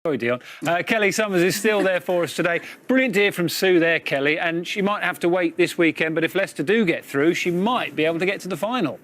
Sorry, Dion. Kelly Summers is still there for us today. Brilliant to hear from Sue there, Kelly, and she might have to wait this weekend, but if Leicester do get through, she might be able to get to the final.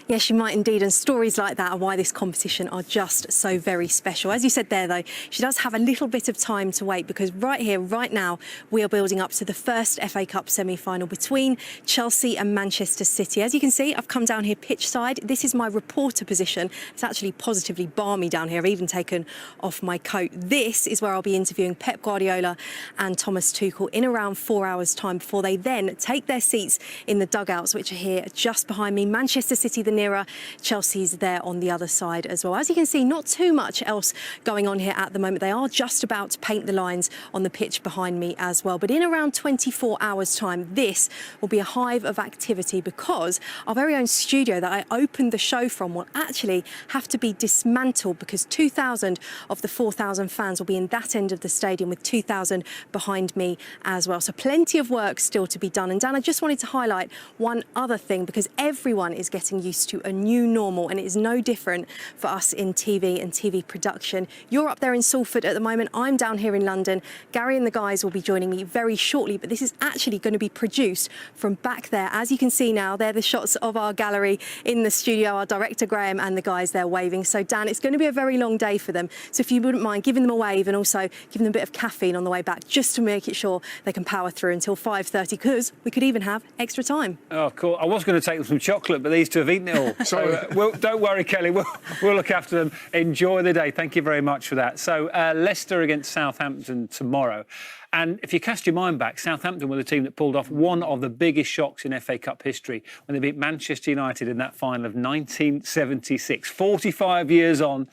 Yes, she might indeed, and stories like that are why this competition are just so very special. As you said there, though, she does have a little bit of time to wait because right here, right now, we are building up to the first FA Cup semi-final between Chelsea and Manchester City. As you can see, I've come down here pitch side. This is my reporter position. It's actually positively balmy down here. I've even taken off my coat. This is where I'll be interviewing Pep Guardiola and Thomas Tuchel in around 4 hours' time before they then take their seats in the dugouts, which are here just behind me. Manchester City, the nearer, Chelsea's there on the other side as well. As you can see, not too much else going on here at the moment. They are just about to paint the lines on the pitch behind me as well. But in around 24 hours' time, this will be a hive of activity because our very own studio that I opened the show from will actually have to be dismantled because 2,000 of the 4,000 fans will be in that end of the stadium with 2,000 behind me as well. So plenty of work still to be done. And Dan, I just wanted to highlight one other thing because everyone is getting used to a new normal, and it is no different for us in TV and TV production. You're up there in Salford at the moment. I'm down here in London. Gary and the guys will be joining me very shortly, but this is actually going to be produced from back there. As you can see now, they're the shots of our gallery in the studio, our director Graham and the guys there waving. So Dan, it's going to be a very long day for them. So if you wouldn't mind giving them a wave and also giving them a bit of caffeine on the way back, just to make it sure they can power through until 5:30, because we could even have extra time. Oh, cool. I was going to take them some chocolate, but these two have eaten it all. So don't worry, Kelly. We'll look after them. Enjoy the day. Thank you very much for that. So Leicester against Southampton tomorrow. And if you cast your mind back, Southampton were the team that pulled off one of the biggest shocks in FA Cup history when they beat Manchester United in that final of 1976. 45 years on.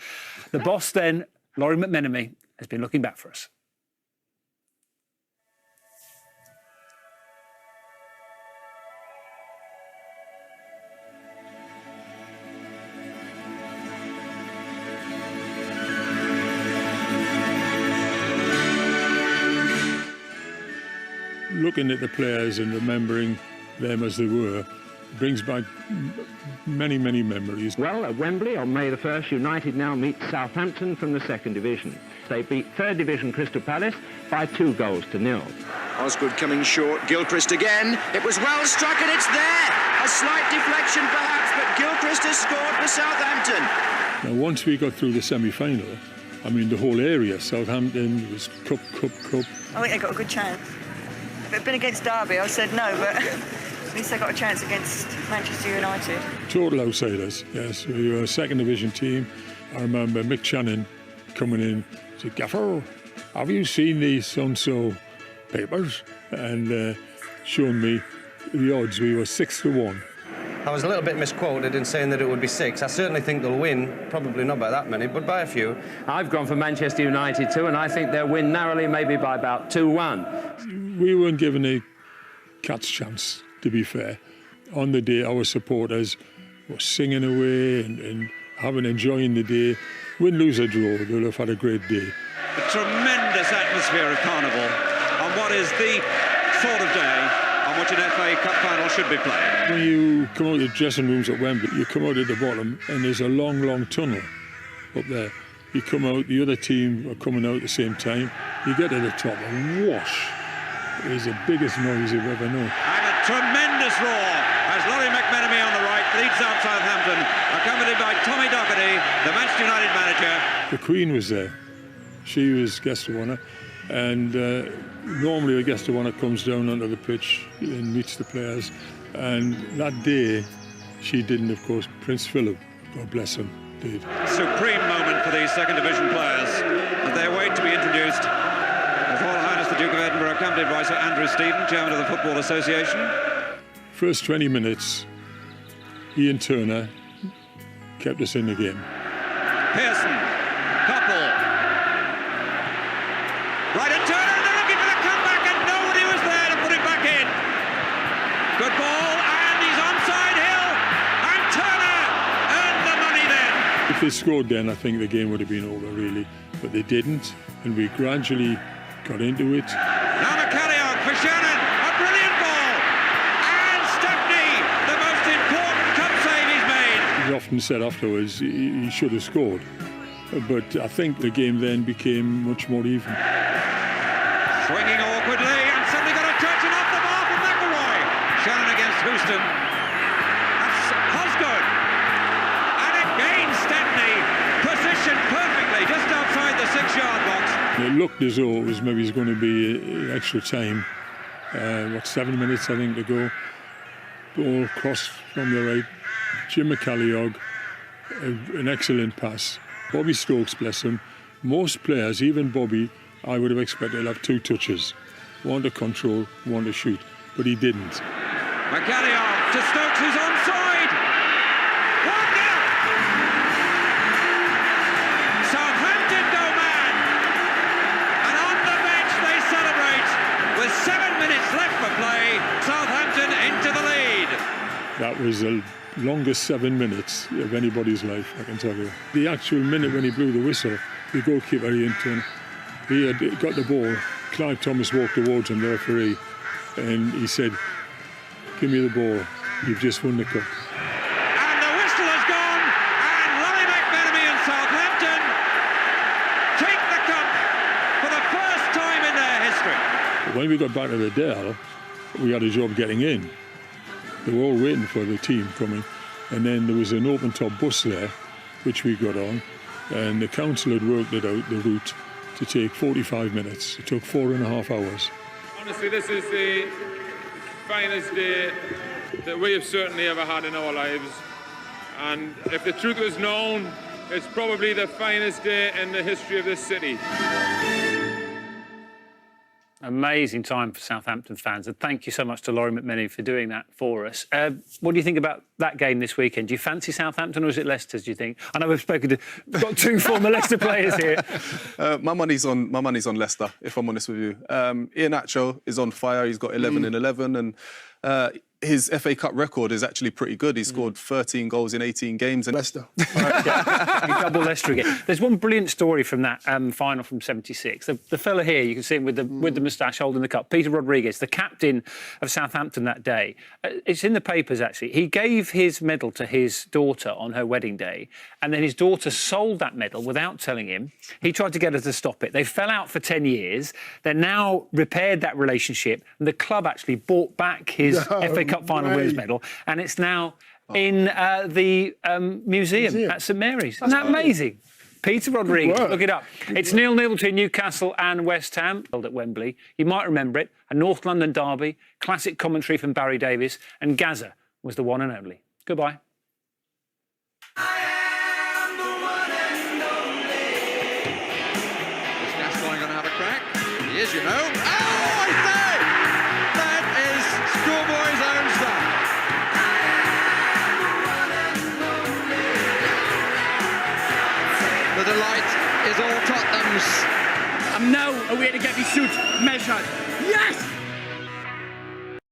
The boss then, Lawrie McMenemy, has been looking back for us. Looking at the players and remembering them as they were brings back many, many memories. Well, at Wembley on May the 1st, United now meet Southampton from the 2nd Division. They beat 3rd Division Crystal Palace by 2-0. Osgood coming short, Gilchrist again. It was well struck and it's there. A slight deflection perhaps, but Gilchrist has scored for Southampton. Now, once we got through the semi-final, I mean, the whole area, Southampton, was cup. I think they got a good chance. If it had been against Derby, I said no, but at least they got a chance against Manchester United. Total outsiders, yes. We were a 2nd Division team. I remember Mick Channon coming in, said, "Gaffer, have you seen these so-and-so papers?" And showing me the odds. We were 6-1. I was a little bit misquoted in saying that it would be 6. I certainly think they'll win, probably not by that many, but by a few. I've gone for Manchester United too, and I think they'll win narrowly, maybe by about 2-1. We weren't given a cat's chance, to be fair. On the day, our supporters were singing away and enjoying the day. Win, lose or draw, they'll have had a great day. A tremendous atmosphere of carnival on what is the sort of day on which an FA Cup final should be played. When you come out of the dressing rooms at Wembley, you come out at the bottom and there's a long, long tunnel up there. You come out, the other team are coming out at the same time. You get to the top and whoosh. It is the biggest noise you've ever known. And a tremendous roar as Lawrie McMenemy on the right leads out Southampton, accompanied by Tommy Docherty, the Manchester United manager. The Queen was there. She was guest of honour, and normally a guest of honour comes down onto the pitch and meets the players. And that day, she didn't, of course. Prince Philip, God bless him, did. Supreme moment for these 2nd Division players as they await to be introduced. His Royal Highness the Duke of Edinburgh, accompanied by Sir Andrew Stephen, Chairman of the Football Association. First 20 minutes, Ian Turner kept us in the game. Pearson, Coppell. Right, and Turner, and they're looking for the comeback, and nobody was there to put it back in. Good ball, and he's onside Hill, and Turner earned the money then. If they scored then, I think the game would have been over, really. But they didn't, and we gradually got into it. Now McCallion for Shannon, a brilliant ball, and Stepney, the most important cup save he's made. He often said afterwards he should have scored. but I think the game then became much more even. Swinging awkwardly and suddenly got a touch and off the bar from McElroy. Channon against Houston. That's Osgood. And again Stepney positioned perfectly just outside the 6-yard box. It looked as though it was maybe going to be extra time. 7 minutes I think to go. Ball crossed from the right. Jim McCalliog, an excellent pass. Bobby Stokes, bless him. Most players, even Bobby, I would have expected to have 2 touches. One to control, one to shoot. But he didn't. McCalliog to Stokes, who's onside. Wonder! Southampton go mad. And on the bench they celebrate. With 7 minutes left for play, Southampton into the lead. That was the longest 7 minutes of anybody's life, I can tell you. The actual minute when he blew the whistle, the goalkeeper, he had got the ball. Clive Thomas walked towards him, the referee, and he said, "Give me the ball, you've just won the cup." And the whistle has gone, and Lawrie McMenemy and Southampton take the cup for the first time in their history. When we got back to the Dell, we had a job getting in. They were all waiting for the team coming, and then there was an open-top bus there, which we got on, and the council had worked it out, the route, to take 45 minutes. It took 4.5 hours. Honestly, this is the finest day that we have certainly ever had in our lives, and if the truth was known, it's probably the finest day in the history of this city. Amazing time for Southampton fans, and thank you so much to Lawrie McMenemy for doing that for us. What do you think about that game this weekend? Do you fancy Southampton or is it Leicester's, do you think? I know we've got 2 former Leicester players here. My money's on Leicester, if I'm honest with you. Iheanacho is on fire. He's got 11 in 11, and his FA Cup record is actually pretty good. He scored 13 goals in 18 games. And Leicester. Double Leicester again. There's one brilliant story from that final from '76. The fella here, you can see him with the moustache holding the cup, Peter Rodriguez, the captain of Southampton that day. It's in the papers, actually. He gave his medal to his daughter on her wedding day, and then his daughter sold that medal without telling him. He tried to get her to stop it. They fell out for 10 years. They're now repaired that relationship, and the club actually bought back his FA Cup final winners medal, and it's now in the museum at St Mary's. Isn't that amazing? Peter Rodriguez, look it up. It's 0-0 between Newcastle and West Ham at Wembley. You might remember it, a North London derby, classic commentary from Barry Davies, and Gaza was the one and only. Goodbye. Is Gascoigne going to have a crack? He is, you know. Oh, I say! That is schoolboy's own stuff. The delight is all Tottenham's. I'm now away to get my suit measured. Yes!